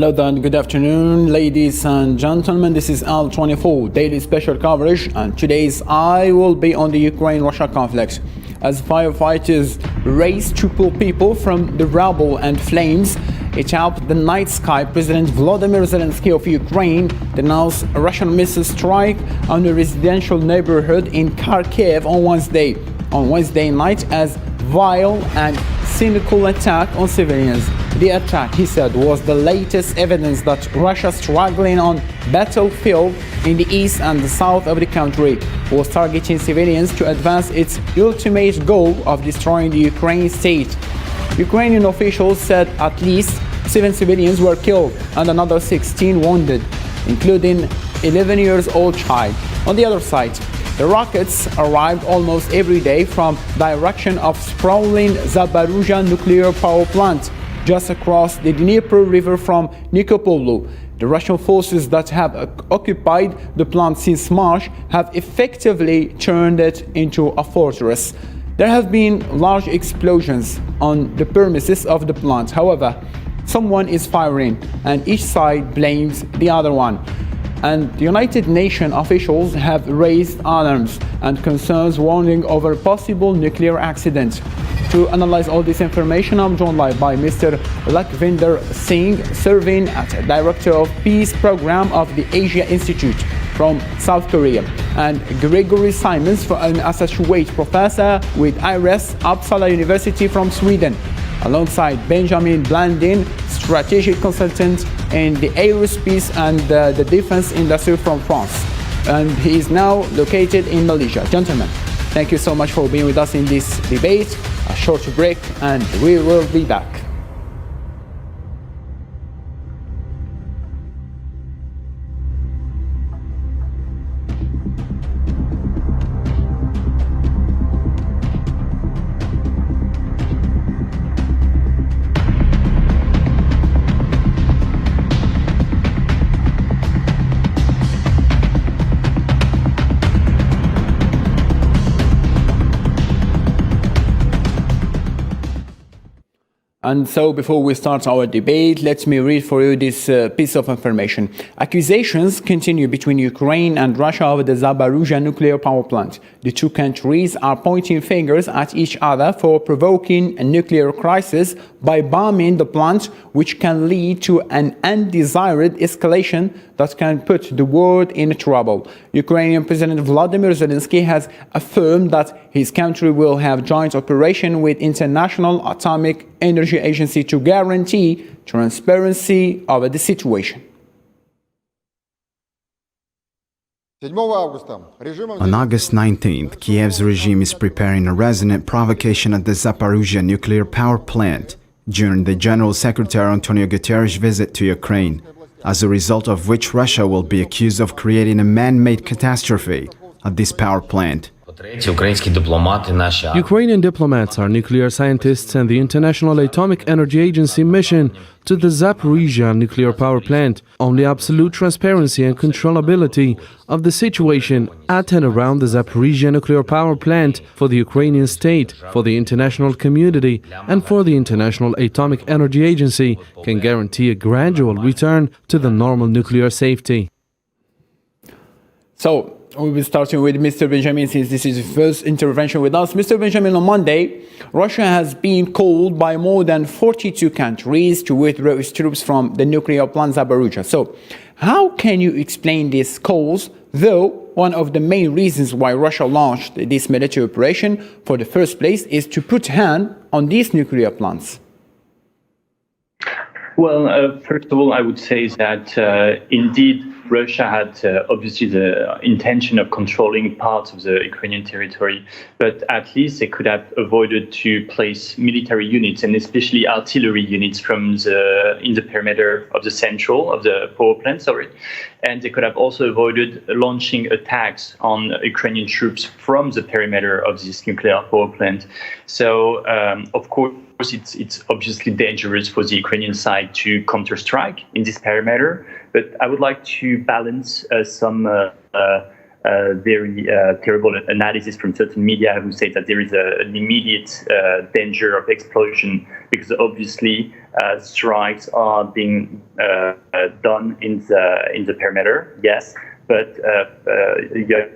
Hello then, good afternoon ladies and gentlemen, this is Al24 daily special coverage, and today's eye will be on the Ukraine-Russia conflict. As firefighters race to pull people from the rubble and flames atop the night sky, President Volodymyr Zelensky of Ukraine denounced a Russian missile strike on a residential neighborhood in Kharkiv on Wednesday night as vile and cynical attack on civilians. The attack, he said, was the latest evidence that Russia, struggling on battlefield in the east and the south of the country, was targeting civilians to advance its ultimate goal of destroying the Ukrainian state. Ukrainian officials said at least 7 civilians were killed and another 16 wounded, including 11-year-old child. On the other side, the rockets arrived almost every day from direction of sprawling Zaporizhzhia nuclear power plant just across the Dnieper River from Nikopolu. The Russian forces that have occupied the plant since March have effectively turned it into a fortress. There have been large explosions on the premises of the plant. However, someone is firing and each side blames the other one. And the United Nations officials have raised alarms and concerns, warning over possible nuclear accidents. To analyze all this information, I'm joined live by Mr. Lakhvinder Singh, serving as Director of Peace Program of the Asia Institute from South Korea, and Gregory Simons, an Associate Professor with IRES, Uppsala University from Sweden, alongside Benjamin Blandin, Strategic Consultant in the aerospace and the defense industry from France. And he is now located in Malaysia. Gentlemen, thank you so much for being with us in this debate. A short break and we will be back. And so before we start our debate, let me read for you this piece of information. Accusations continue between Ukraine and Russia over the Zaporizhzhia nuclear power plant. The two countries are pointing fingers at each other for provoking a nuclear crisis by bombing the plant, which can lead to an undesired escalation that can put the world in trouble. Ukrainian President Volodymyr Zelensky has affirmed that his country will have joint operation with International Atomic Energy Agency to guarantee transparency over the situation. On August 19th, Kiev's regime is preparing a resonant provocation at the Zaporizhzhia nuclear power plant during the General Secretary Antonio Guterres' visit to Ukraine, as a result of which Russia will be accused of creating a man-made catastrophe at this power plant. Ukrainian diplomats, our nuclear scientists, and the International Atomic Energy Agency mission to the Zaporizhzhia nuclear power plant on the absolute transparency and controllability of the situation at and around the Zaporizhzhia nuclear power plant for the Ukrainian state, for the international community, and for the International Atomic Energy Agency can guarantee a gradual return to the normal nuclear safety. So, we'll be starting with Mr. Benjamin, since this is his first intervention with us. Mr. Benjamin, on Monday, Russia has been called by more than 42 countries to withdraw its troops from the nuclear plant Zaporizhzhia. So, how can you explain these calls, though one of the main reasons why Russia launched this military operation for the first place is to put hand on these nuclear plants? Well, first of all, I would say that indeed Russia had obviously the intention of controlling parts of the Ukrainian territory, but at least they could have avoided to place military units and especially artillery units in the perimeter of the power plant, and they could have also avoided launching attacks on Ukrainian troops from the perimeter of this nuclear power plant. So, of course, it's obviously dangerous for the Ukrainian side to counter-strike in this perimeter, but I would like to balance some very terrible analysis from certain media who say that there is an immediate danger of explosion, because obviously strikes are being done in the perimeter, yes, but you have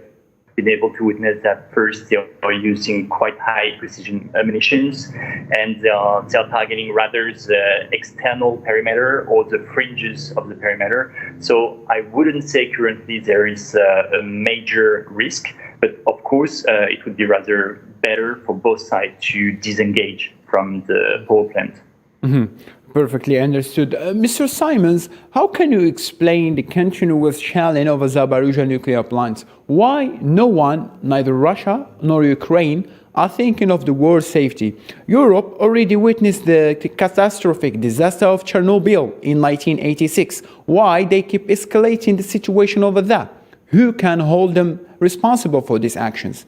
been able to witness that first they are using quite high precision munitions, and they are targeting rather the external perimeter or the fringes of the perimeter. So I wouldn't say currently there is a major risk, but of course it would be rather better for both sides to disengage from the power plant. Mm-hmm. Perfectly understood. Mr. Simons, how can you explain the continuous shelling of a Zaporizhzhia nuclear plant? Why no one, neither Russia nor Ukraine, are thinking of the world's safety? Europe already witnessed the catastrophic disaster of Chernobyl in 1986. Why they keep escalating the situation over there? Who can hold them responsible for these actions?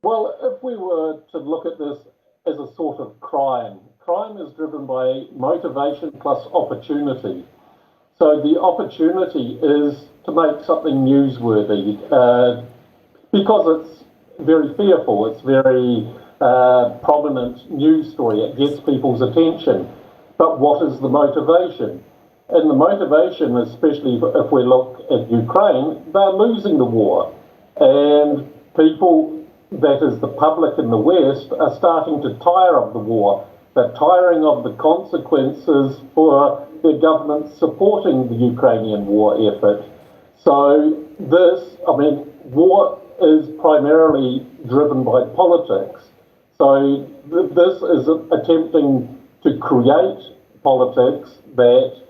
Well, if we were to look at this as a sort of crime is driven by motivation plus opportunity. So the opportunity is to make something newsworthy because it's very fearful, it's very prominent news story, it gets people's attention. But what is the motivation? And the motivation, especially if we look at Ukraine, they're losing the war. And people, that is the public in the West, are starting to tire of the war. They're tiring of the consequences for their government supporting the Ukrainian war effort. So war is primarily driven by politics. So this is attempting to create politics that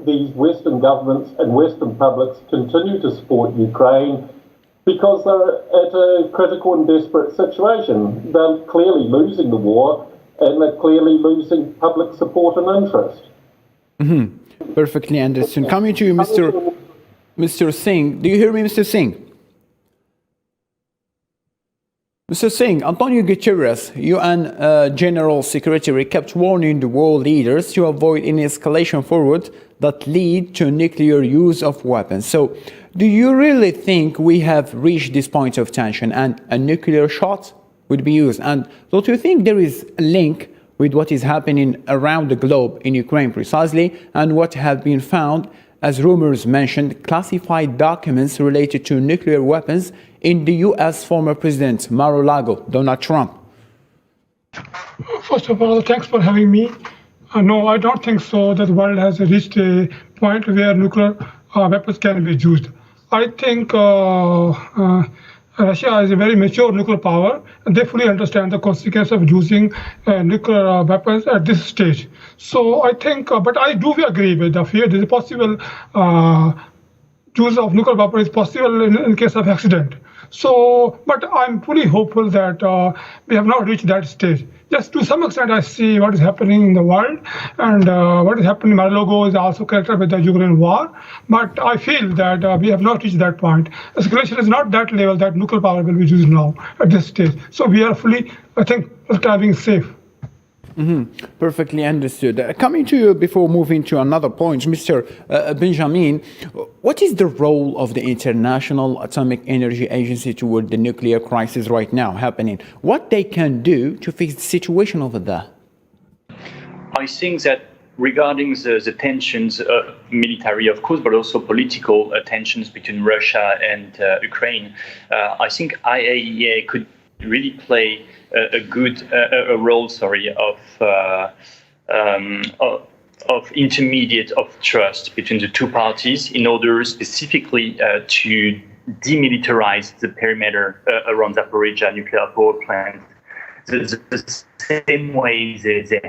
these Western governments and Western publics continue to support Ukraine because they're at a critical and desperate situation. They're clearly losing the war, and they're clearly losing public support and interest. Mm-hmm. Perfectly understood. Coming to you, Mr. Singh. Do you hear me, Mr. Singh? Mr. Singh, Antonio Guterres, UN General Secretary, kept warning the world leaders to avoid any escalation forward that lead to nuclear use of weapons. So, do you really think we have reached this point of tension and a nuclear shot would be used? And don't you think there is a link with what is happening around the globe in Ukraine precisely, and what have been found, as rumors mentioned, classified documents related to nuclear weapons in the US former President Mar-a-Lago, Donald Trump? First of all, thanks for having me. No, I don't think so that the world has reached a point where nuclear weapons can be used. I think Russia is a very mature nuclear power, and they fully understand the consequence of using nuclear weapons at this stage. So I think, but I do agree with the fear. There is a possible use of nuclear weapons is possible in case of accident. So, but I'm fully hopeful that we have not reached that stage. Just to some extent, I see what is happening in the world, and what is happening in Mar-a-Lago is also connected with the Ukraine war. But I feel that we have not reached that point. Escalation is not that level that nuclear power will be used now at this stage. So we are fully, I think, being safe. Mm-hmm. Perfectly understood. Coming to you before moving to another point, Mr. Benjamin, what is the role of the International Atomic Energy Agency toward the nuclear crisis right now happening? What they can do to fix the situation over there? I think that regarding the tensions, military of course, but also political tensions between Russia and Ukraine, I think IAEA could really play a role of intermediate of trust between the two parties in order specifically to demilitarize the perimeter around Zaporizhzhia nuclear power plant, the same way they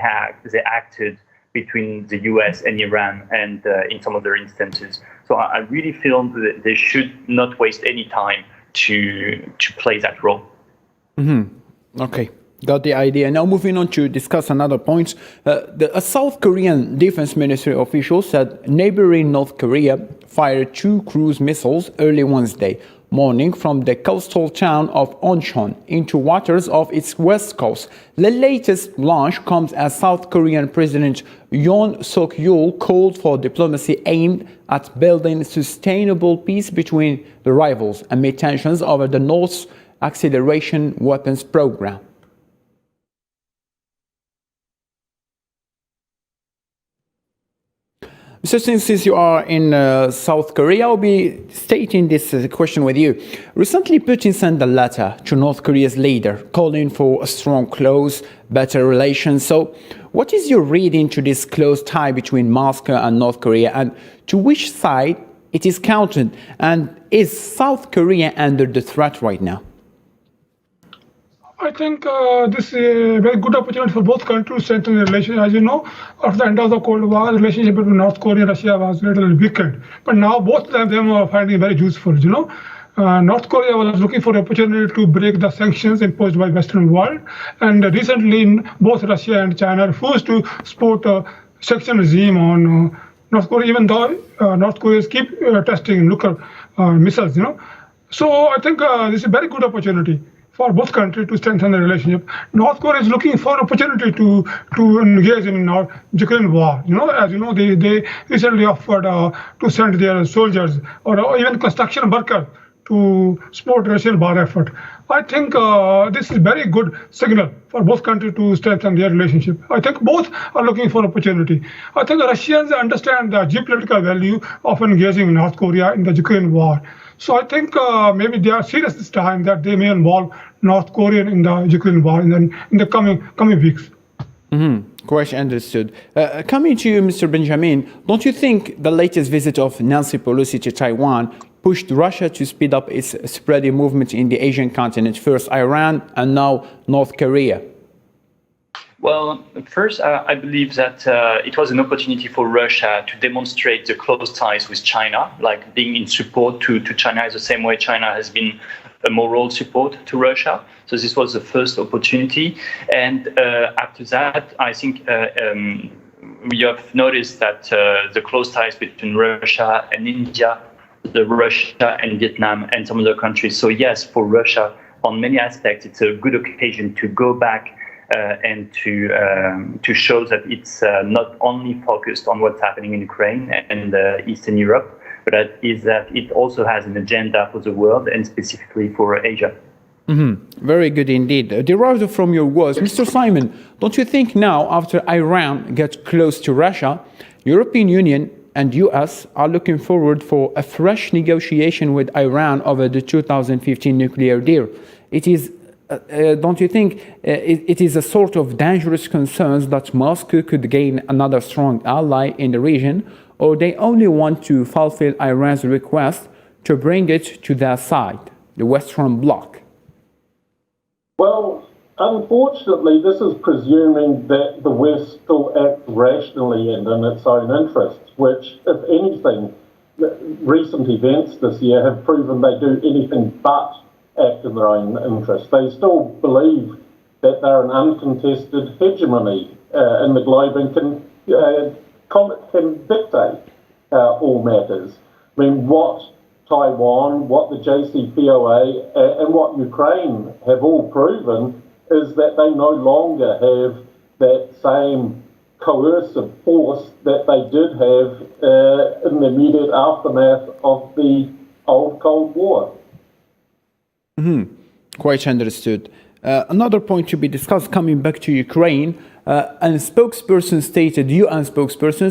acted between the US and Iran and in some other instances. So I really feel that they should not waste any time to play that role. Mm-hmm. Okay, got the idea. Now moving on to discuss another point. A South Korean defense ministry official said neighboring North Korea fired 2 cruise missiles early Wednesday. morning from the coastal town of Oncheon into waters of its west coast. The latest launch comes as South Korean President Yoon Suk-yeol called for diplomacy aimed at building sustainable peace between the rivals amid tensions over the North's acceleration weapons program. So since you are in South Korea, I'll be stating this question with you. Recently, Putin sent a letter to North Korea's leader calling for a strong, close, better relations. So what is your reading to this close tie between Moscow and North Korea, and to which side it is counted? And is South Korea under the threat right now? I think this is a very good opportunity for both countries to strengthen the relations. As you know, after the end of the Cold War, the relationship between North Korea and Russia was a little weakened. But now both of them are finding it very useful. North Korea was looking for an opportunity to break the sanctions imposed by the Western world. And recently, both Russia and China refused to support a sanction regime on North Korea, even though North Korea keep testing nuclear missiles. So I think this is a very good opportunity for both countries to strengthen the relationship. North Korea is looking for opportunity to engage in Ukraine war. As you know, they recently offered to send their soldiers or even construction workers to support Russian war effort. I think this is very good signal for both countries to strengthen their relationship. I think both are looking for opportunity. I think the Russians understand the geopolitical value of engaging North Korea in the Ukraine war. So I think maybe they are serious this time that they may involve North Korea in the Ukraine war in the coming weeks. Quite understood. Coming to you, Mr. Benjamin, don't you think the latest visit of Nancy Pelosi to Taiwan pushed Russia to speed up its spreading movement in the Asian continent, first Iran and now North Korea? Well, first, I believe that it was an opportunity for Russia to demonstrate the close ties with China, like being in support to China is the same way China has been a moral support to Russia. So this was the first opportunity. And after that, I think we have noticed that the close ties between Russia and India, Russia and Vietnam and some other countries. So yes, for Russia, on many aspects, it's a good occasion to go back and to show that it's not only focused on what's happening in Ukraine and Eastern Europe, but that it also has an agenda for the world and specifically for Asia. Very good indeed. Derived from your words, Mr. Simon, don't you think now, after Iran gets close to Russia, European Union and US are looking forward for a fresh negotiation with Iran over the 2015 nuclear deal? It is don't you think it is a sort of dangerous concern that Moscow could gain another strong ally in the region, or they only want to fulfill Iran's request to bring it to their side, the Western Bloc? Well, unfortunately, this is presuming that the West still acts rationally and in its own interests, which, if anything, recent events this year have proven they do anything but act in their own interest. They still believe that they're an uncontested hegemony in the globe and can dictate all matters. I mean, what Taiwan, what the JCPOA and what Ukraine have all proven is that they no longer have that same coercive force that they did have in the immediate aftermath of the old Cold War. Quite understood. Another point to be discussed, coming back to Ukraine, UN spokesperson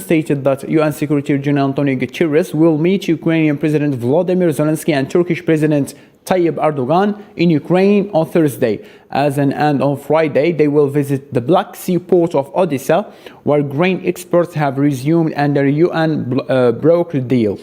stated that UN Secretary General Antonio Guterres will meet Ukrainian President Volodymyr Zelensky and Turkish President Tayyip Erdogan in Ukraine on Thursday. And on Friday, they will visit the Black Sea port of Odessa, where grain exports have resumed under UN broker deal.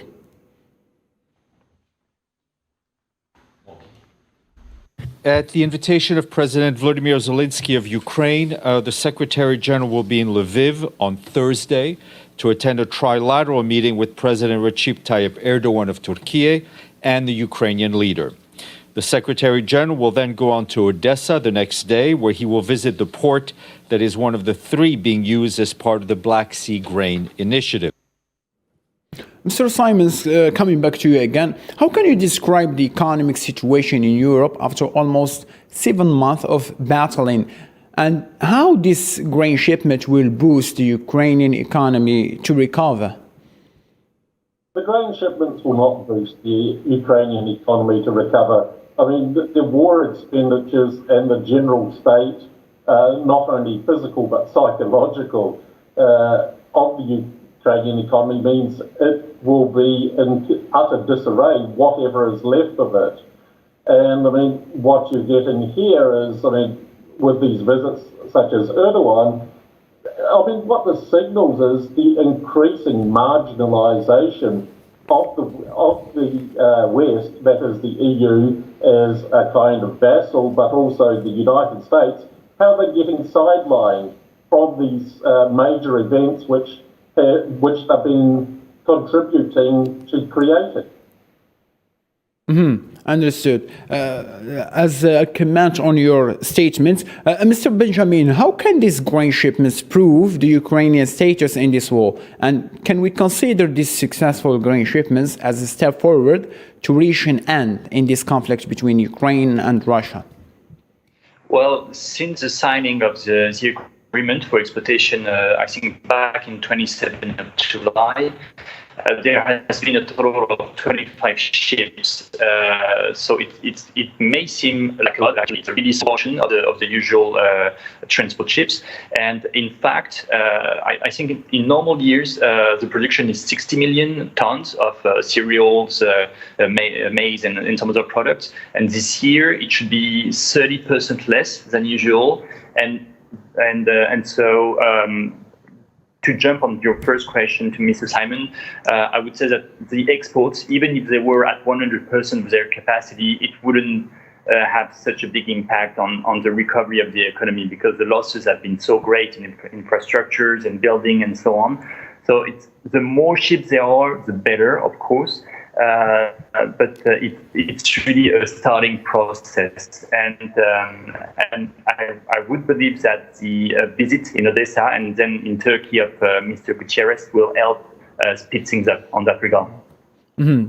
At the invitation of President Volodymyr Zelensky of Ukraine, the Secretary General will be in Lviv on Thursday to attend a trilateral meeting with President Recep Tayyip Erdogan of Turkey and the Ukrainian leader. The Secretary General will then go on to Odessa the next day, where he will visit the port that is one of the three being used as part of the Black Sea Grain Initiative. Mr. Simons, coming back to you again, how can you describe the economic situation in Europe after almost 7 months of battling, and how this grain shipment will boost the Ukrainian economy to recover? The grain shipments will not boost the Ukrainian economy to recover. I mean, the war expenditures and the general state, not only physical but psychological, of the Ukrainian economy means it will be in utter disarray, whatever is left of it. And I mean, what you're getting here is, I mean, with these visits such as Erdogan, I mean, what this signals is the increasing marginalisation of the West, that is the EU as a kind of vassal, but also the United States, how they're getting sidelined from these major events which they've been contributing to creating. Understood. As a comment on your statements, Mr. Benjamin, how can these grain shipments prove the Ukrainian status in this war? And can we consider these successful grain shipments as a step forward to reach an end in this conflict between Ukraine and Russia? Well, since the signing of the agreement for exportation, I think back in 27th of July, there has been a total of 25 ships. So it may seem like a lot. Actually, it's a really small portion of the usual transport ships. And in fact, I think in normal years, the production is 60 million tons of cereals, maize, and some other products. And this year, it should be 30% less than usual. And so. To jump on your first question to Mr. Simon, I would say that the exports, even if they were at 100% of their capacity, it wouldn't have such a big impact on the recovery of the economy because the losses have been so great in infrastructures and building and so on. So the more ships there are, the better, of course. But it's really a starting process, and I would believe that the visit in Odessa and then in Turkey of Mr. Gutierrez will help speed things up on that regard.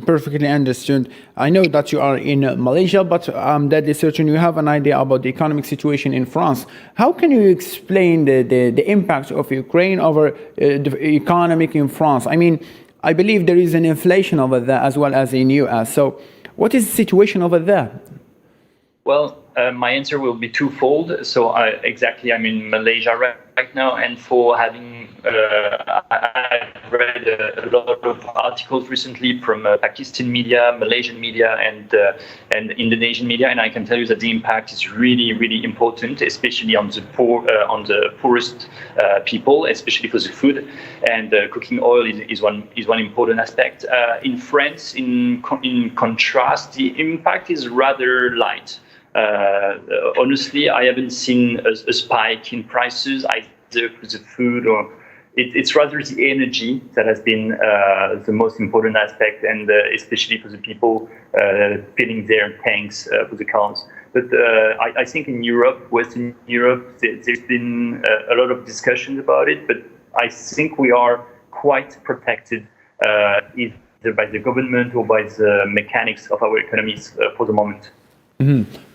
Perfectly understood. I know that you are in Malaysia, but I'm deadly certain you have an idea about the economic situation in France. How can you explain the impact of Ukraine over the economic in France? I mean, I believe there is an inflation over there as well as in US. So what is the situation over there? Well, my answer will be twofold. So I'm in Malaysia right now, and for having I've read a lot of articles recently from Pakistan media, Malaysian media, and Indonesian media, and I can tell you that the impact is really, really important, especially on the poorest people, especially for the food. And cooking oil is one important aspect. In France, in contrast, the impact is rather light. Honestly, I haven't seen a spike in prices either for the food or it's rather the energy that has been the most important aspect, and especially for the people filling their tanks for the cars. But I think in Europe, Western Europe, there's been a lot of discussions about it, but I think we are quite protected either by the government or by the mechanics of our economies for the moment.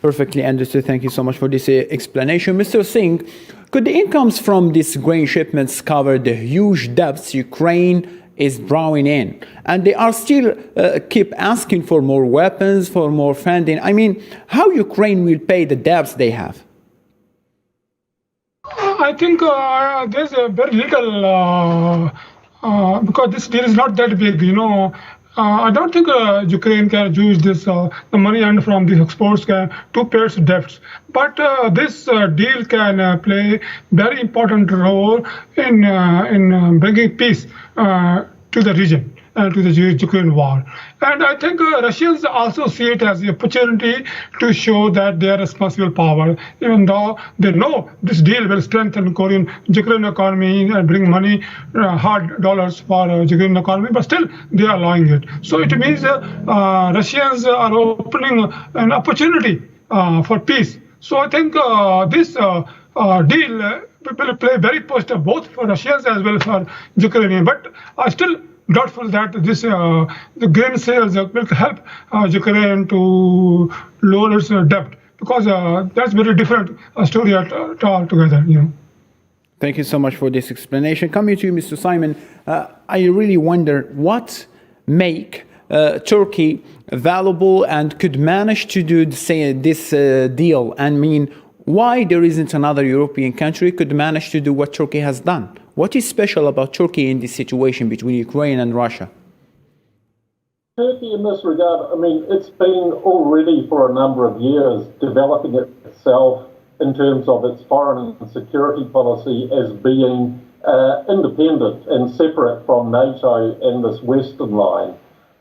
Perfectly understood. Thank you so much for this explanation. Mr. Singh, could the incomes from these grain shipments cover the huge debts Ukraine is drawing in? And they are still keep asking for more weapons, for more funding. I mean, how Ukraine will pay the debts they have? I think there's a very little, because this deal is not that big, I don't think Ukraine can use this the money earned from these exports to pay debts. But this deal can play very important role in bringing peace to the region and to the Ukraine war. And I think Russians also see it as the opportunity to show that they are responsible power, even though they know this deal will strengthen Ukraine economy and bring money, hard dollars for Ukraine economy, but still they are allowing it. So it means Russians are opening an opportunity for peace. So I think this deal will play very positive both for Russians as well as for Ukrainians. But still, doubtful that the grain sales will help Ukraine to lower its debt, because that's very different story altogether. Thank you so much for this explanation. Coming to you, Mr. Simon, I really wonder what make Turkey valuable and could manage to do this deal. I mean, why there isn't another European country could manage to do what Turkey has done? What is special about Turkey in this situation between Ukraine and Russia? Turkey, in this regard, I mean, it's been already for a number of years developing itself in terms of its foreign and security policy as being independent and separate from NATO and this Western line.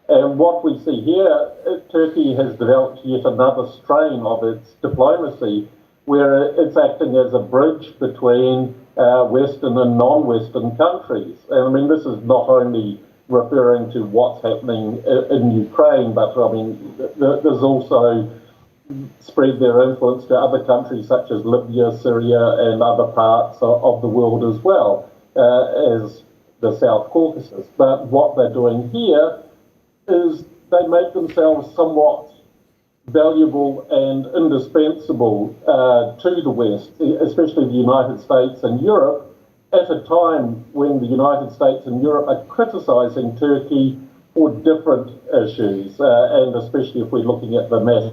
And what we see here, Turkey has developed yet another strain of its diplomacy, where it's acting as a bridge between Western and non-Western countries. And I mean, this is not only referring to what's happening in Ukraine, but I mean, there's also spread their influence to other countries such as Libya, Syria, and other parts of the world as well, as the South Caucasus. But what they're doing here is they make themselves somewhat valuable and indispensable to the West, especially the United States and Europe, at a time when the United States and Europe are criticising Turkey for different issues, and especially if we're looking at the mass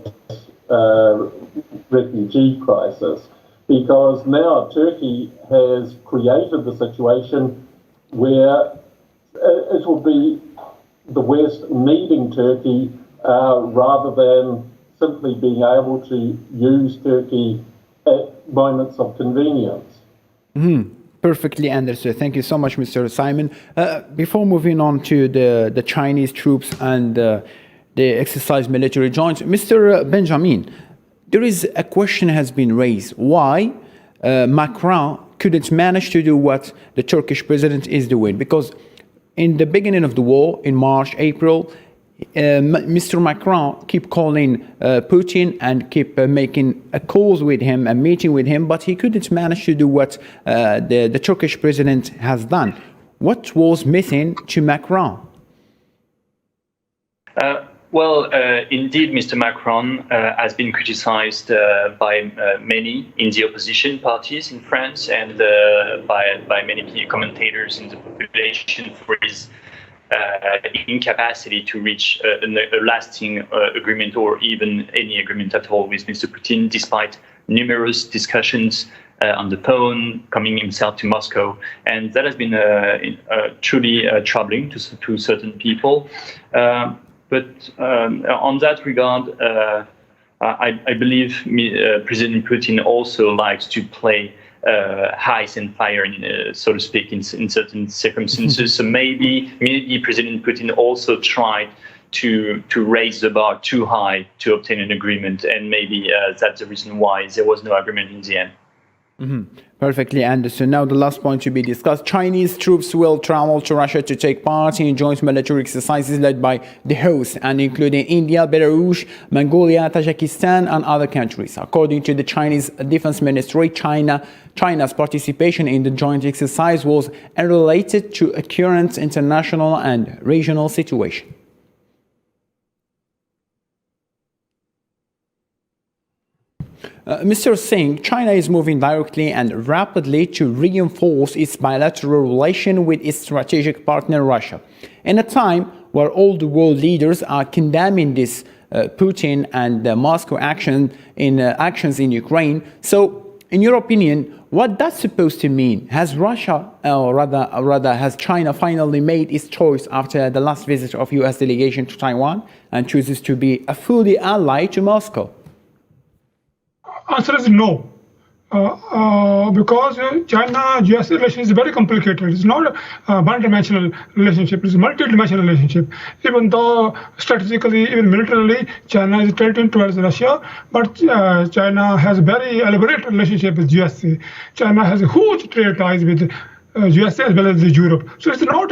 refugee crisis, because now Turkey has created the situation where it will be the West needing Turkey rather than simply being able to use Turkey at moments of convenience. Perfectly understood. Thank you so much, Mr. Simon. Before moving on to the Chinese troops and the exercise military joints, Mr. Benjamin, there is a question has been raised. Why Macron couldn't manage to do what the Turkish president is doing? Because in the beginning of the war, in March, April, Mr. Macron keep calling Putin and keep making calls with him, a meeting with him, but he couldn't manage to do what the Turkish president has done. What was missing to Macron? Indeed, Mr. Macron has been criticized by many in the opposition parties in France and by many commentators in the population for his incapacity to reach a lasting agreement or even any agreement at all with Mr. Putin, despite numerous discussions on the phone, coming himself to Moscow. And that has been truly troubling to certain people. But on that regard, I believe President Putin also likes to play ice and fire, so to speak, in certain circumstances. So maybe President Putin also tried to raise the bar too high to obtain an agreement, and maybe that's the reason why there was no agreement in the end. Perfectly understood. Now the last point to be discussed. Chinese troops will travel to Russia to take part in joint military exercises led by the host, and including India, Belarus, Mongolia, Tajikistan, and other countries. According to the Chinese Defense Ministry, China's participation in the joint exercise was unrelated to a current international and regional situation. Mr. Singh, China is moving directly and rapidly to reinforce its bilateral relation with its strategic partner Russia. In a time where all the world leaders are condemning this Putin and Moscow actions in Ukraine. So, in your opinion, what that's supposed to mean? Has Russia, or rather has China finally made its choice after the last visit of U.S. delegation to Taiwan and chooses to be a fully ally to Moscow? Answer is no, because China-US relation is very complicated. It's not a one-dimensional relationship; it's a multi-dimensional relationship. Even though strategically, even militarily, China is tilting towards Russia, but China has a very elaborate relationship with USA. China has a huge trade ties with USA as well as Europe. So it's not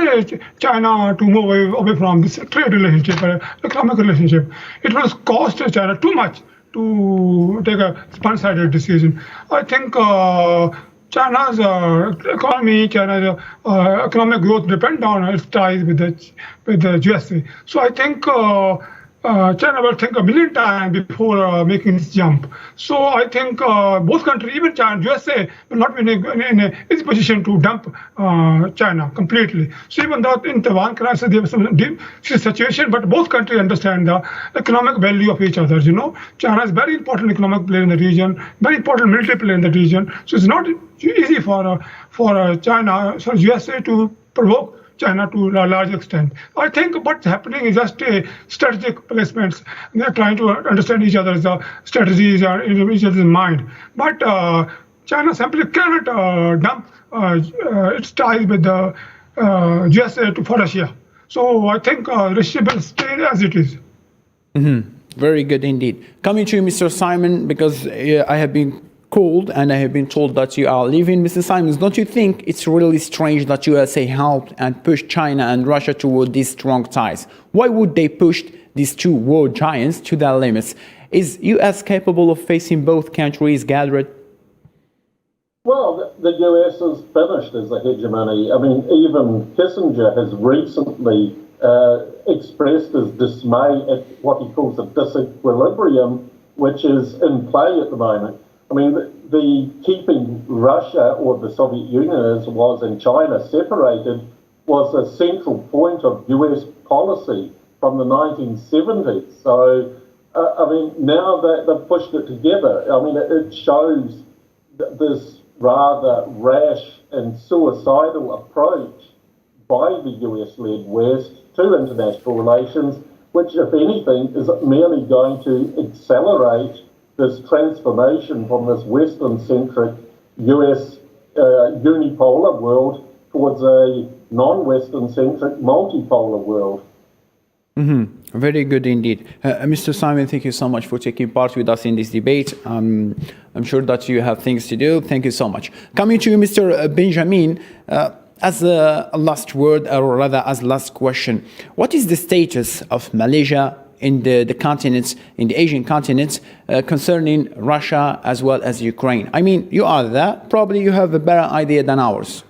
China to move away from this trade relationship, economic relationship. It will cost China too much to take a one-sided decision. I think China's economy, China's economic growth depend on its ties with the USA. So I think China will think a million times before making this jump. So I think both countries, even China, USA, will not be in a position to dump China completely. So even though in Taiwan crisis there was some deep situation, but both countries understand the economic value of each other. China is very important economic player in the region, very important military player in the region. So it's not easy for China, for USA to provoke China to a large extent. I think what's happening is just a strategic placements. They're trying to understand each other's strategies in each other's mind. But China simply cannot dump its ties with the USA for Russia. So I think Russia will stay as it is. Very good indeed. Coming to you, Mr. Simon, because I have been called and I have been told that you are leaving. Mr. Simons, don't you think it's really strange that USA helped and pushed China and Russia toward these strong ties? Why would they push these two world giants to their limits? Is US capable of facing both countries, Gadret? Well, the US is finished as a hegemony. I mean, even Kissinger has recently expressed his dismay at what he calls a disequilibrium, which is in play at the moment. I mean, the keeping Russia or the Soviet Union as it was and China separated was a central point of US policy from the 1970s. So, I mean, now that they've pushed it together, I mean, it shows this rather rash and suicidal approach by the US-led West to international relations, which, if anything, is merely going to accelerate this transformation from this Western-centric US unipolar world towards a non-Western-centric multipolar world. Very good indeed. Mr. Simon, thank you so much for taking part with us in this debate. I'm sure that you have things to do. Thank you so much. Coming to you, Mr. Benjamin, as a last word, or rather as last question, what is the status of Malaysia in the continents, in the Asian continents, concerning Russia as well as Ukraine? I mean, you are there. Probably you have a better idea than ours.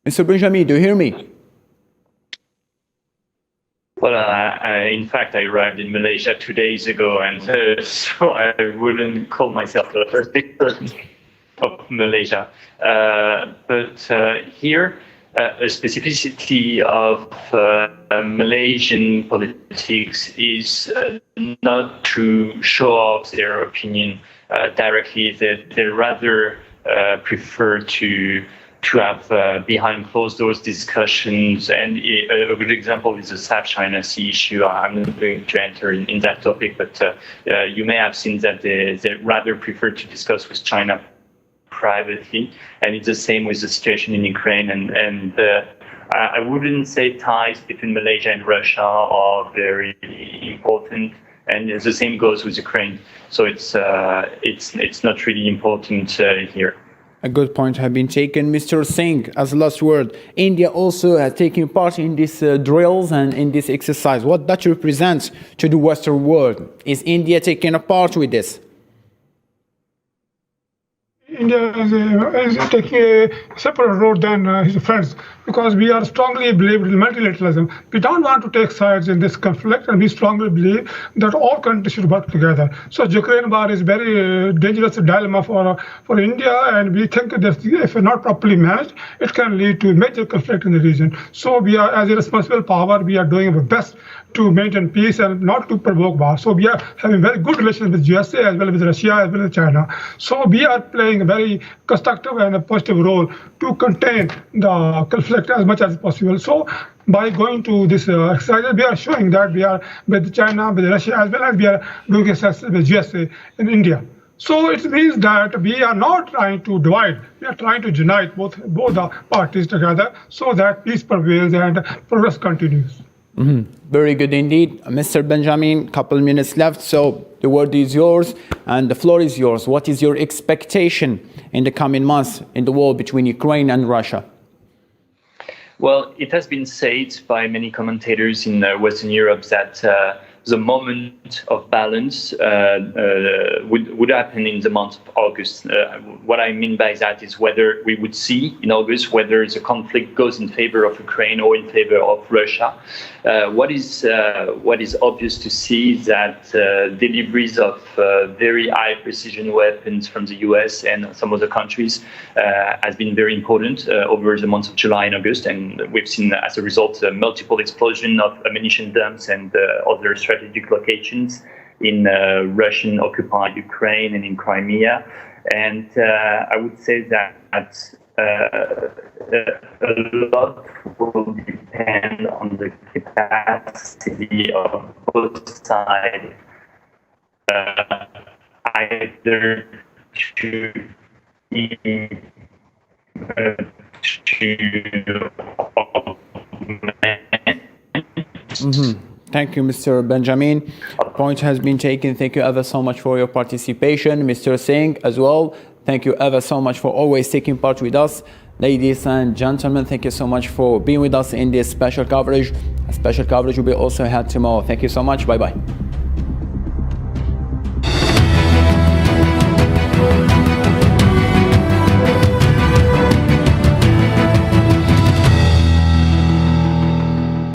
Mr. Benjamin, do you hear me? Well, in fact, I arrived in Malaysia 2 days ago, and so I wouldn't call myself the first big person of Malaysia. But here, a specificity of Malaysian politics is not to show off their opinion directly. They rather prefer to have behind closed doors discussions. And a good example is the South China Sea issue. I'm not going to enter in that topic, but you may have seen that they rather prefer to discuss with China privately, and it's the same with the situation in Ukraine. And I wouldn't say ties between Malaysia and Russia are very important, and the same goes with Ukraine. So it's not really important here. A good point has been taken. Mr. Singh, as last word, India also has taken part in these drills and in this exercise. What that represents to the Western world? Is India taking a part with this? India is taking a separate road than his friends, because we are strongly believe in multilateralism. We don't want to take sides in this conflict, and we strongly believe that all countries should work together. So Ukraine war is very dangerous dilemma for India, and we think that if not properly managed, it can lead to major conflict in the region. So we are, as a responsible power, we are doing our best to maintain peace and not to provoke war. So we are having very good relations with USA as well as with Russia as well as China. So we are playing a very constructive and a positive role to contain the conflict as much as possible. So by going to this exercise, we are showing that we are with China, with Russia, as well as we are doing exercise with USA in India. So it means that we are not trying to divide, we are trying to unite both the parties together so that peace prevails and progress continues. Very good indeed. Mr. Benjamin, couple minutes left, so the word is yours and the floor is yours. What is your expectation in the coming months in the war between Ukraine and Russia? Well, it has been said by many commentators in Western Europe that the moment of balance would happen in the month of August. What I mean by that is whether we would see in August whether the conflict goes in favor of Ukraine or in favor of Russia. What is obvious to see is that deliveries of very high precision weapons from the US and some other countries has been very important over the months of July and August, and we've seen as a result multiple explosion of ammunition dumps and other strategic locations in Russian occupied Ukraine and in Crimea. And I would say that a lot will depend on the capacity of both sides either to Thank you, Mr. Benjamin. Point has been taken. Thank you ever so much for your participation. Mr. Singh as well, thank you ever so much for always taking part with us. Ladies and gentlemen, thank you so much for being with us in this special coverage. A special coverage will be also held tomorrow. Thank you so much. Bye-bye.